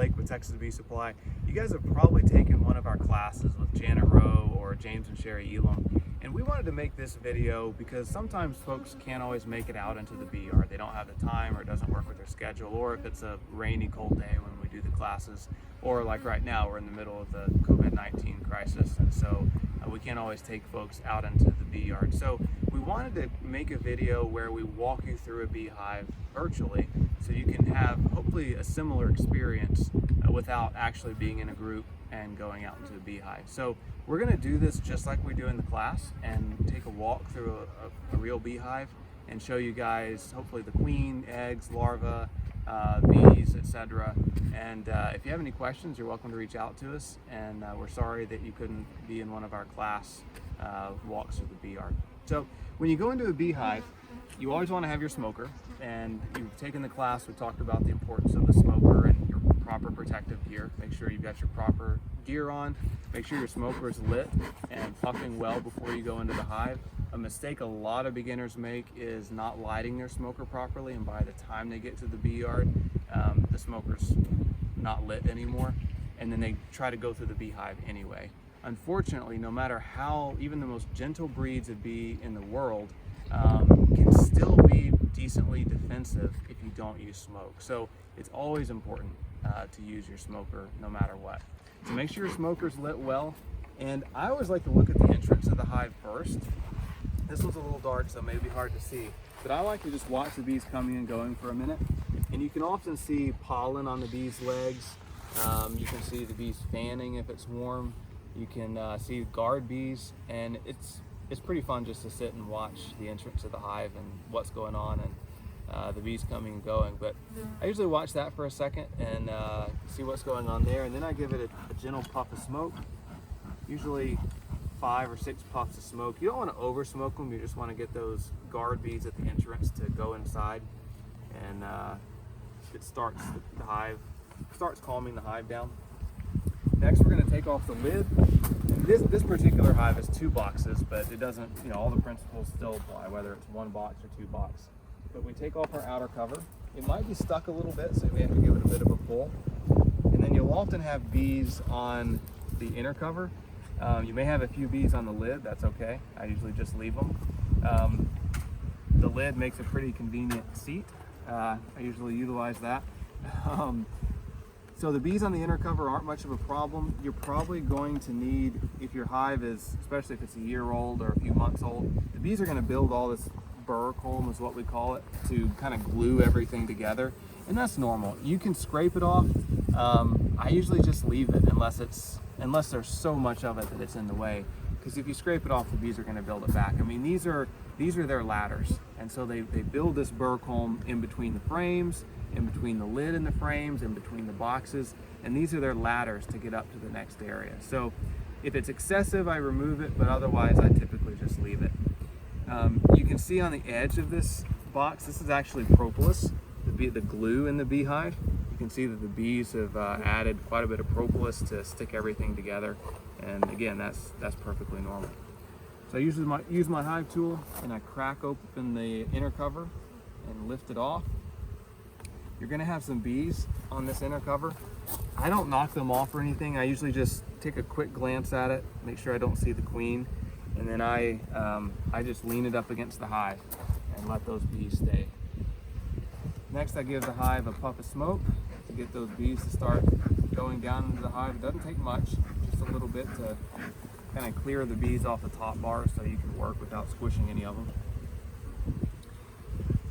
Mike with Texas Bee Supply. You guys have probably taken one of our classes with Janet Rowe or James and Sherry Elam, and we wanted to make this video because sometimes folks can't always make it out into the bee yard. They don't have the time, or it doesn't work with their schedule, or if it's a rainy, cold day when we do the classes, or like right now we're in the middle of the COVID-19 crisis, and so we can't always take folks out into the bee yard. So we wanted to make a video where we walk you through a beehive virtually, so you can have hopefully a similar experience without actually being in a group and going out into the beehive. So we're going to do this just like we do in the class and take a walk through a real beehive and show you guys hopefully the queen, eggs, larvae, bees, etc. And if you have any questions, you're welcome to reach out to us, and we're sorry that you couldn't be in one of our class walks through the bee yard. So when you go into a beehive, you always want to have your smoker, and you've taken the class. We talked about the importance of the smoker and your proper protective gear. Make sure you've got your proper gear on. Make sure your smoker is lit and puffing well before you go into the hive. A mistake a lot of beginners make is not lighting their smoker properly, and by the time they get to the bee yard, the smoker's not lit anymore, and then they try to go through the beehive anyway. Unfortunately, no matter how, even the most gentle breeds of bee in the world can still be decently defensive if you don't use smoke. So it's always important to use your smoker no matter what. So make sure your smoker's lit well, and I always like to look at the entrance of the hive first. This one's a little dark, so it may be hard to see, but I like to just watch the bees coming and going for a minute. And you can often see pollen on the bees' legs. You can see the bees fanning if it's warm. You can see guard bees, and it's pretty fun just to sit and watch the entrance of the hive and what's going on, and the bees coming and going. But I usually watch that for a second and see what's going on there, and then I give it a gentle puff of smoke, usually 5 or 6 puffs of smoke. You don't want to over smoke them, you just want to get those guard bees at the entrance to go inside, and it starts the hive, starts calming the hive down. Next, we're going to take off the lid. This particular hive has 2 boxes, but it doesn't, all the principles still apply, whether it's 1 box or 2 boxes. But we take off our outer cover. It might be stuck a little bit, so we have to give it a bit of a pull. And then you'll often have bees on the inner cover. You may have a few bees on the lid, that's okay. I usually just leave them. The lid makes a pretty convenient seat. I usually utilize that. So the bees on the inner cover aren't much of a problem. You're probably going to need, if your hive is, especially if it's a year old or a few months old, the bees are going to build all this burr comb, is what we call it, to kind of glue everything together. And that's normal. You can scrape it off. I usually just leave it unless there's so much of it that it's in the way. Because if you scrape it off, the bees are going to build it back. I mean, these are their ladders. And so they build this burr comb in between the frames, in between the lid and the frames, in between the boxes, and these are their ladders to get up to the next area. So if it's excessive, I remove it, but otherwise I typically just leave it. You can see on the edge of this box, this is actually propolis, the glue in the beehive. You can see that the bees have added quite a bit of propolis to stick everything together, and again, that's perfectly normal. So I usually use my hive tool, and I crack open the inner cover and lift it off. You're going to have some bees on this inner cover. I don't knock them off or anything. I usually just take a quick glance at it, make sure I don't see the queen, and then I just lean it up against the hive and let those bees stay. Next, I give the hive a puff of smoke to get those bees to start going down into the hive. It doesn't take much, just a little bit to kind of clear the bees off the top bar so you can work without squishing any of them.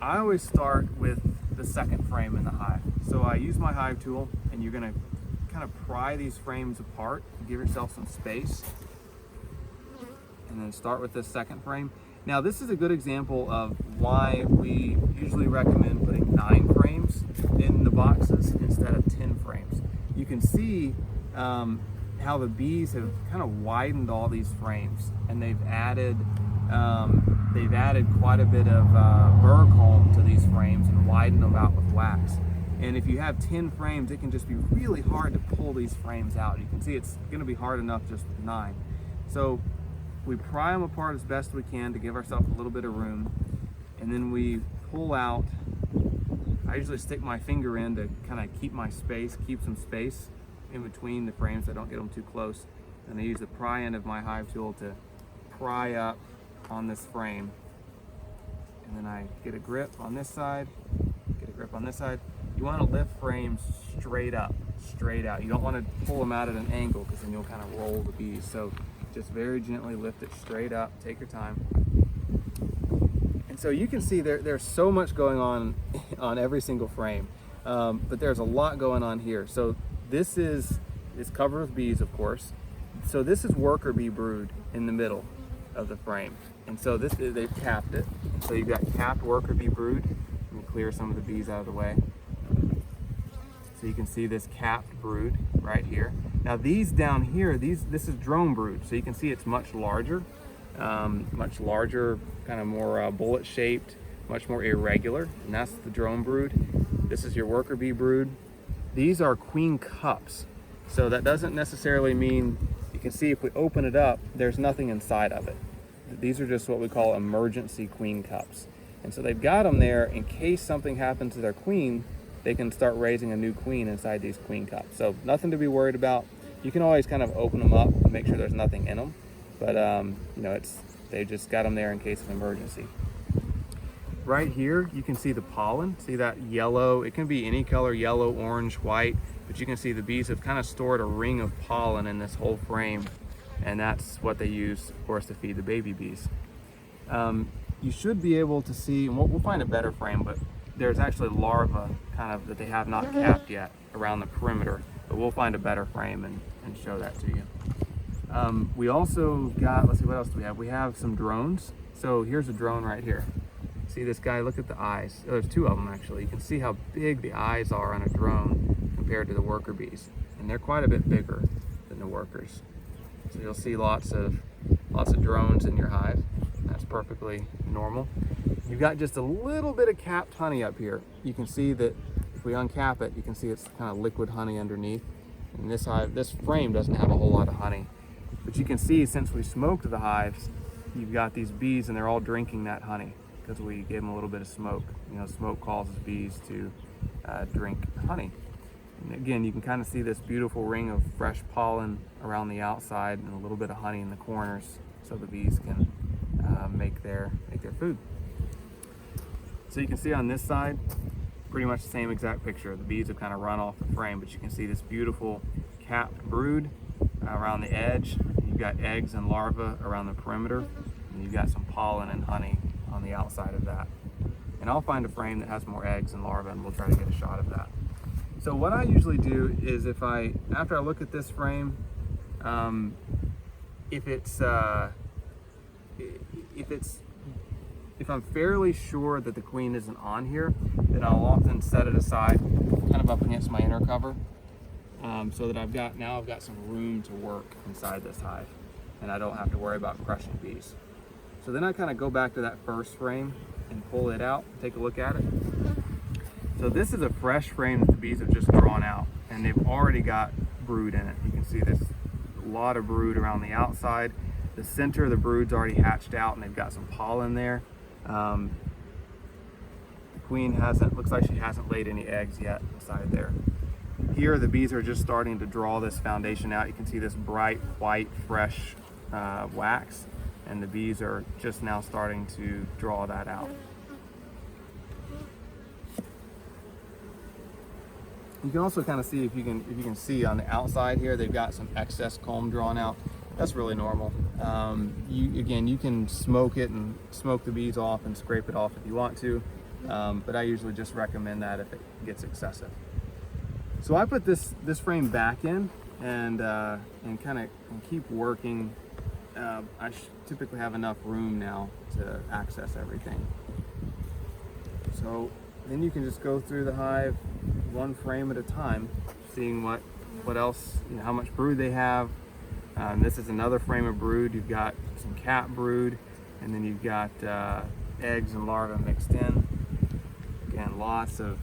I always start with the second frame in the hive. So I use my hive tool, and you're going to kind of pry these frames apart, give yourself some space, and then start with this second frame. Now this is a good example of why we usually recommend putting 9 frames in the boxes instead of 10 frames. You can see how the bees have kind of widened all these frames, and they've added quite a bit of burr comb to these frames and widened them out with wax. And if you have 10 frames, it can just be really hard to pull these frames out. You can see it's going to be hard enough just with 9. So we pry them apart as best we can to give ourselves a little bit of room, and then we pull out I usually stick my finger in to kind of keep some space in between the frames so I don't get them too close. And I use the pry end of my hive tool to pry up on this frame. And then I get a grip on this side, get a grip on this side. You want to lift frames straight up, straight out. You don't want to pull them out at an angle because then you'll kind of roll the bees. So just very gently lift it straight up, take your time. And so you can see there's so much going on every single frame, but there's a lot going on here. So this is covered with bees, of course. So this is worker bee brood in the middle of the frame. And so they've capped it. So you've got capped worker bee brood. Let me clear some of the bees out of the way. So you can see this capped brood right here. Now these down here, this is drone brood. So you can see it's much larger, kind of more bullet shaped, much more irregular. And that's the drone brood. This is your worker bee brood. These are queen cups. So that doesn't necessarily mean, you can see if we open it up, there's nothing inside of it. These are just what we call emergency queen cups. And so they've got them there in case something happens to their queen, they can start raising a new queen inside these queen cups. So nothing to be worried about. You can always kind of open them up and make sure there's nothing in them. But you know, they just got them there in case of emergency. Right here, you can see the pollen. See that yellow? It can be any color, yellow, orange, white, but you can see the bees have kind of stored a ring of pollen in this whole frame. And that's what they use, of course, to feed the baby bees. You should be able to see, and we'll find a better frame, but there's actually larvae kind of that they have not capped yet around the perimeter, but we'll find a better frame and show that to you. We also got, let's see, what else do we have? We have some drones. So here's a drone right here. See this guy, look at the eyes. Oh, there's two of them actually. You can see how big the eyes are on a drone compared to the worker bees. And they're quite a bit bigger than the workers. So you'll see lots of drones in your hive. That's perfectly normal. You've got just a little bit of capped honey up here. You can see that if we uncap it, you can see it's kind of liquid honey underneath. And this frame doesn't have a whole lot of honey. But you can see since we smoked the hives, you've got these bees and they're all drinking that honey because we gave them a little bit of smoke. You know, smoke causes bees to drink honey. And again, you can kind of see this beautiful ring of fresh pollen around the outside and a little bit of honey in the corners so the bees can make their food. So you can see on this side, pretty much the same exact picture. The bees have kind of run off the frame, but you can see this beautiful capped brood around the edge. You've got eggs and larvae around the perimeter, and you've got some pollen and honey on the outside of that. And I'll find a frame that has more eggs and larvae and we'll try to get a shot of that. So what I usually do is after I look at this frame, if I'm fairly sure that the queen isn't on here, then I'll often set it aside, kind of up against my inner cover, so that I've got some room to work inside this hive, and I don't have to worry about crushing bees. So then I kind of go back to that first frame and pull it out, take a look at it. So this is a fresh frame that the bees have just drawn out, and they've already got brood in it. You can see there's a lot of brood around the outside. The center of the brood's already hatched out, and they've got some pollen there. The queen looks like she hasn't laid any eggs yet inside there. Here, the bees are just starting to draw this foundation out. You can see this bright, white, fresh wax, and the bees are just now starting to draw that out. You can also kind of see if you can see on the outside here, they've got some excess comb drawn out. That's really normal. You can smoke it and smoke the bees off and scrape it off if you want to, but I usually just recommend that if it gets excessive. So I put this frame back in and keep working. I typically have enough room now to access everything. So then you can just go through the hive one frame at a time, seeing what else, how much brood they have. This is another frame of brood. You've got some cat brood, and then you've got eggs and larvae mixed in. Again, lots of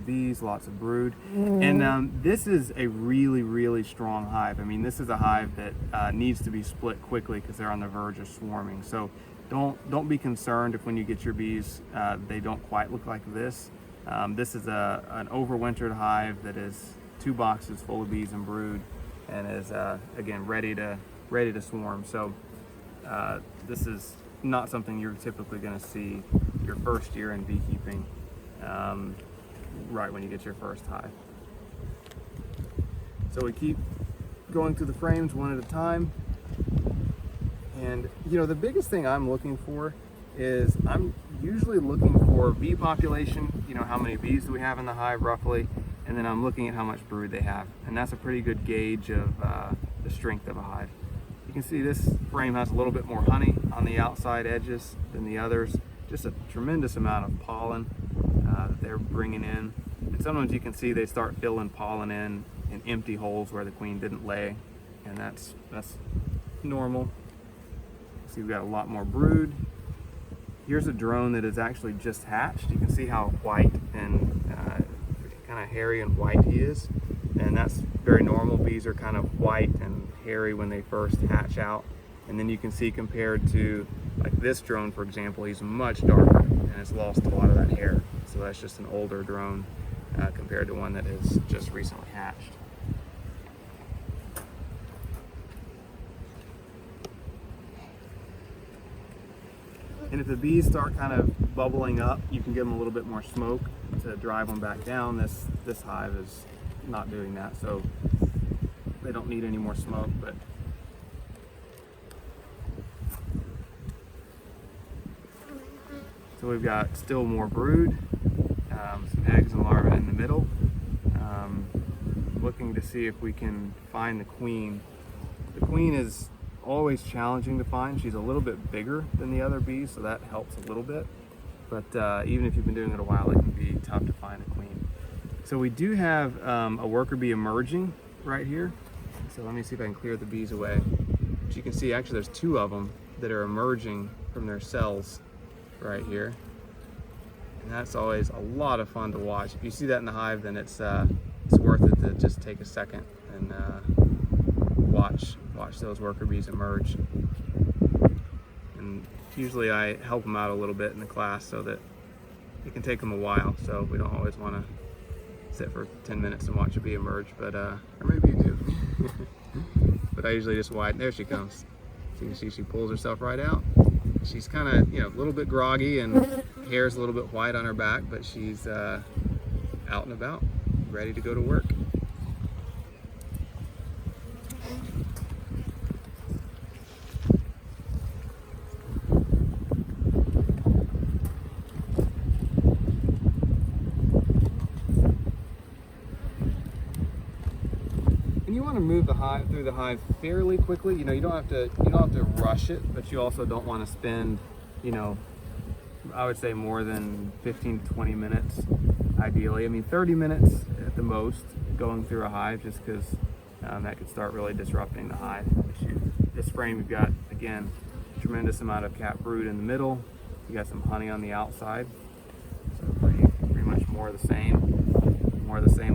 bees, lots of brood. And this is a really, really strong hive. I mean, this is a hive that needs to be split quickly because they're on the verge of swarming. So don't be concerned if when you get your bees, they don't quite look like this. This is an overwintered hive that is 2 boxes full of bees and brood, and is again ready to swarm. So this is not something you're typically going to see your first year in beekeeping, right when you get your first hive. So we keep going through the frames one at a time. And the biggest thing I'm looking for is I'm usually looking for bee population, how many bees do we have in the hive roughly, and then I'm looking at how much brood they have. And that's a pretty good gauge of the strength of a hive. You can see this frame has a little bit more honey on the outside edges than the others. Just a tremendous amount of pollen that they're bringing in. And sometimes you can see they start filling pollen in empty holes where the queen didn't lay, and that's normal. See, we've got a lot more brood. Here's a drone that is actually just hatched. You can see how white and kind of hairy and white he is, and that's very normal. Bees are kind of white and hairy when they first hatch out, and then you can see compared to like this drone, for example, he's much darker and has lost a lot of that hair. So that's just an older drone compared to one that is just recently hatched. And if the bees start kind of bubbling up, you can give them a little bit more smoke to drive them back down. This hive is not doing that, so they don't need any more smoke. But so we've got still more brood, some eggs and larvae in the middle. Looking to see if we can find the queen. The queen is always challenging to find. She's a little bit bigger than the other bees, so that helps a little bit. But even if you've been doing it a while, it can be tough to find a queen. So we do have a worker bee emerging right here. So let me see if I can clear the bees away. But you can see actually there's 2 of them that are emerging from their cells right here. And that's always a lot of fun to watch. If you see that in the hive, then it's worth it to just take a second and watch those worker bees emerge. And usually I help them out a little bit in the class so that it can take them a while, so we don't always want to sit for 10 minutes and watch a bee emerge, but or maybe you do. But I usually just there she comes. So you can see she pulls herself right out. She's kind of a little bit groggy and hair's a little bit white on her back, but she's out and about, ready to go to work. And you want to move the hive through the hive fairly quickly. You don't have to rush it, but you also don't want to spend, I would say more than 15 to 20 minutes ideally. I mean 30 minutes at the most going through a hive, just because that could start really disrupting the hive. This frame, you've got, again, a tremendous amount of capped brood in the middle. You got some honey on the outside, so pretty much more of the same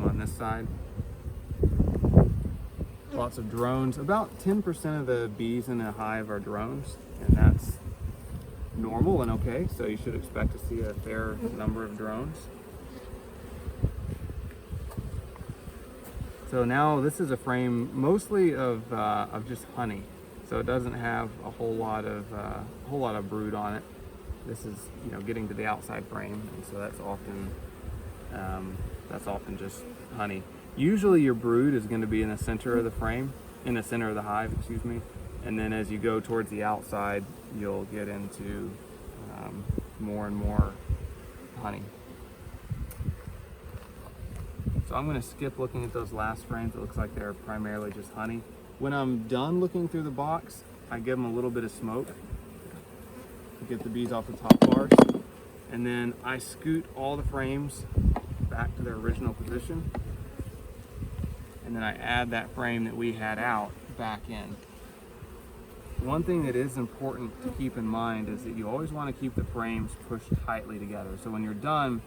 on this side. Lots of drones. About 10% of the bees in a hive are drones, and that's normal and okay, so you should expect to see a fair number of drones. So now this is a frame mostly of just honey, so it doesn't have a whole lot of brood on it. This is getting to the outside frame, and so that's often just honey. Usually your brood is going to be in the center of the frame, in the center of the hive, excuse me, and then as you go towards the outside, you'll get into more and more honey. So I'm going to skip looking at those last frames. It looks like they're primarily just honey. When I'm done looking through the box, I give them a little bit of smoke to get the bees off the top bars, and then I scoot all the frames back to their original position, and then I add that frame that we had out back in. One thing that is important to keep in mind is that you always want to keep the frames pushed tightly together. So when you're done,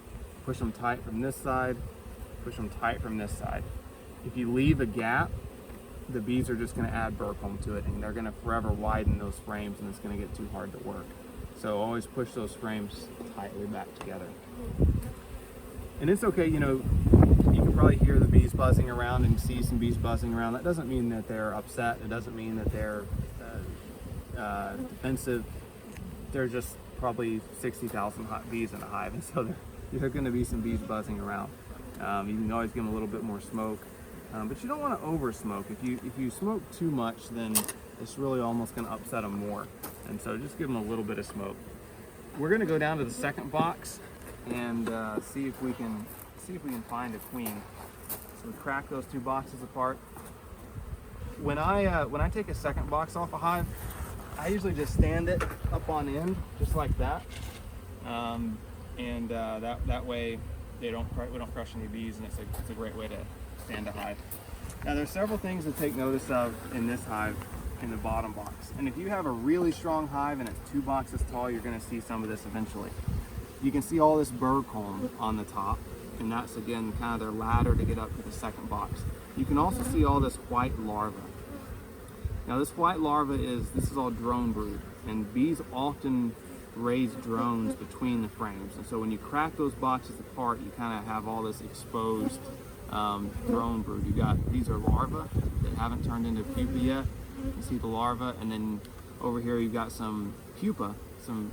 push them tight from this side, push them tight from this side. If you leave a gap, the bees are just going to add burp to it, and they're going to forever widen those frames, and it's going to get too hard to work. So always push those frames tightly back together. And it's okay, you know, you can probably hear the bees buzzing around and see some bees buzzing around. That doesn't mean that they're upset. It doesn't mean that they're defensive. There's just probably 60,000 hot bees in a hive, and so there are going to be some bees buzzing around. You can always give them a little bit more smoke, but you don't want to over smoke. If you smoke too much, then it's really almost going to upset them more. And so just give them a little bit of smoke. We're going to go down to the second box and see if we can find a queen. So we crack those two boxes apart. When I take a second box off a hive, I usually just stand it up on end, just like that, that way we don't crush any bees, and it's a great way to stand a hive. Now there's several things to take notice of in this hive, in the bottom box. And if you have a really strong hive and it's 2 boxes tall, you're going to see some of this eventually. You can see all this burr comb on the top, and that's again kind of their ladder to get up to the second box. You can also see all this white larva. Now this white larva this is all drone brood, and bees often raise drones between the frames. And so when you crack those boxes apart, you kind of have all this exposed drone brood. These are larvae that haven't turned into pupa yet. You can see the larva, and then over here you've got some pupa, some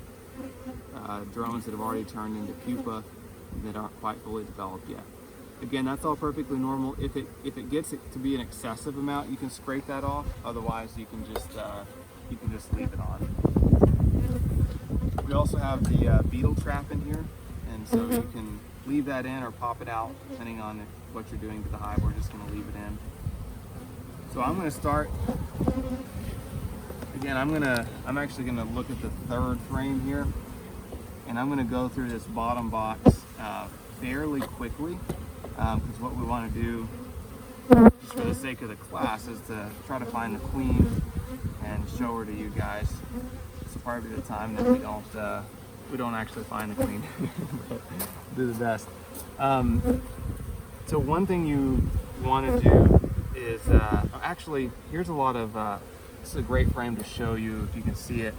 drones that have already turned into pupa that aren't quite fully developed yet. Again, that's all perfectly normal. If it gets it to be an excessive amount, you can scrape that off. Otherwise, you can just leave it on. We also have the beetle trap in here, and so you can leave that in or pop it out depending on what you're doing to the hive. We're just going to leave it in. So I'm going to start. Again, I'm actually going to look at the third frame here, and I'm going to go through this bottom box fairly quickly, because what we want to do, just for the sake of the class, is to try to find the queen and show her to you guys. It's probably the time that we don't actually find the queen. Do the best. So one thing you want to do is actually, here's a lot of this is a great frame to show you, if you can see it,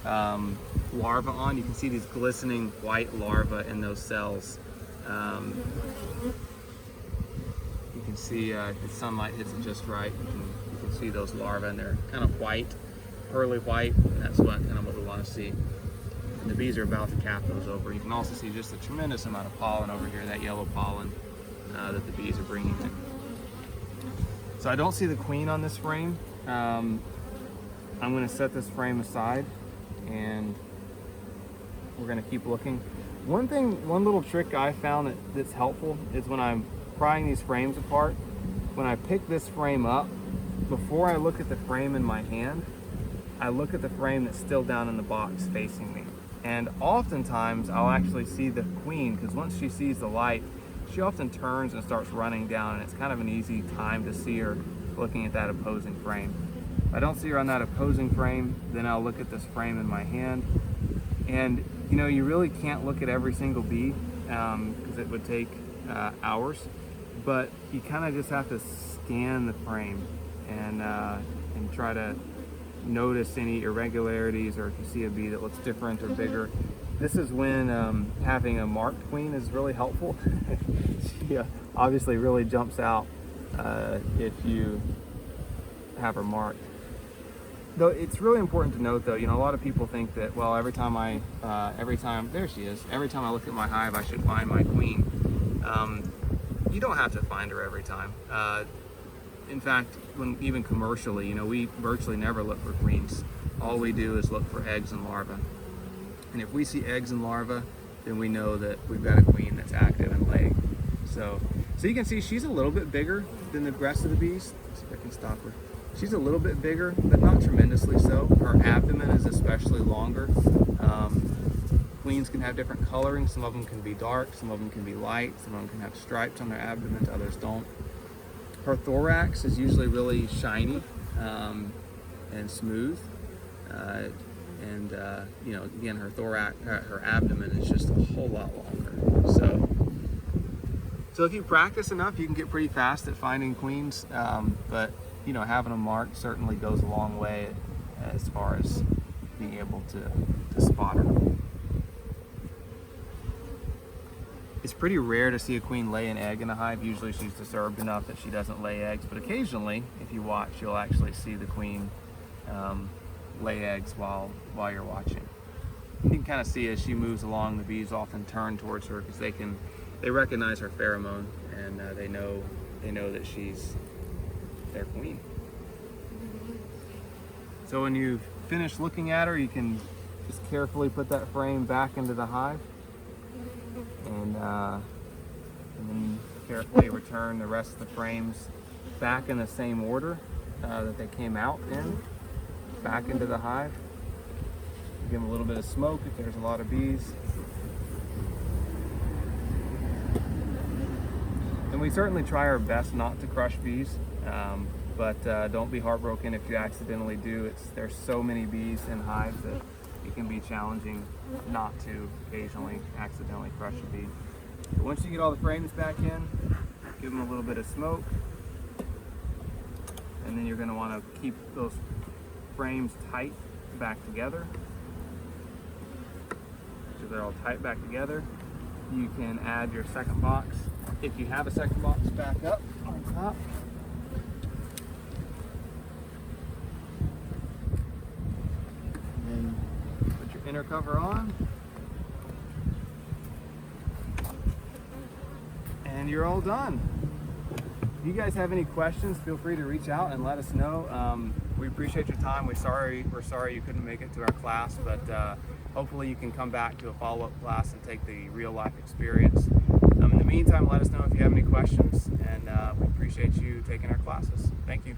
larva on. You can see these glistening white larvae in those cells. You can see if the sunlight hits it just right, you can see those larvae, and they're kind of white, pearly white, and that's what we want to see. And the bees are about to cap those over. You can also see just a tremendous amount of pollen over here, that yellow pollen that the bees are bringing in. So I don't see the queen on this frame. I'm going to set this frame aside, and we're going to keep looking. One little trick I found that's helpful is when I'm prying these frames apart, when I pick this frame up, before I look at the frame in my hand, I look at the frame that's still down in the box facing me. And oftentimes I'll actually see the queen, because once she sees the light, she often turns and starts running down, and it's kind of an easy time to see her looking at that opposing frame. If I don't see her on that opposing frame, then I'll look at this frame in my hand. And you know, you really can't look at every single bee, because it would take hours, but you kind of just have to scan the frame and try to notice any irregularities, or if you see a bee that looks different or bigger. This is when having a marked queen is really helpful. She obviously really jumps out if you have her marked. Though it's really important to note, though, you know, a lot of people think that, well, every time there she is, every time I look at my hive, I should find my queen. You don't have to find her every time. In fact, even commercially, you know, we virtually never look for queens. All we do is look for eggs and larvae. And if we see eggs and larvae, then we know that we've got a queen that's active and laying. So you can see she's a little bit bigger than the rest of the bees. Let's see if I can stop her. She's a little bit bigger, but not tremendously so. Her abdomen is especially longer. Queens can have different coloring. Some of them can be dark, some of them can be light, some of them can have stripes on their abdomen, others don't. Her thorax is usually really shiny and smooth. You know, again, her thorax, her abdomen is just a whole lot longer. So if you practice enough, you can get pretty fast at finding queens. But you know, having them marked certainly goes a long way as far as being able to spot her. It's pretty rare to see a queen lay an egg in a hive. Usually she's disturbed enough that she doesn't lay eggs, but occasionally, if you watch, you'll actually see the queen lay eggs while you're watching. You can kind of see as she moves along, the bees often turn towards her because they recognize her pheromone, and they know that she's their queen. So when you finish looking at her, you can just carefully put that frame back into the hive, and then carefully return the rest of the frames back in the same order that they came out in, back into the hive. Give them a little bit of smoke if there's a lot of bees. And we certainly try our best not to crush bees, but don't be heartbroken if you accidentally do. There's so many bees in hives that it can be challenging not to occasionally accidentally crush a bee. But once you get all the frames back in, give them a little bit of smoke, and then you're going to want to keep those frames tight back together. So they're all tight back together. You can add your second box, if you have a second box, back up on top. And then put your inner cover on. And you're all done. If you guys have any questions, feel free to reach out and let us know. We appreciate your time. We're sorry you couldn't make it to our class, but hopefully you can come back to a follow-up class and take the real-life experience. In the meantime, let us know if you have any questions, and we appreciate you taking our classes. Thank you.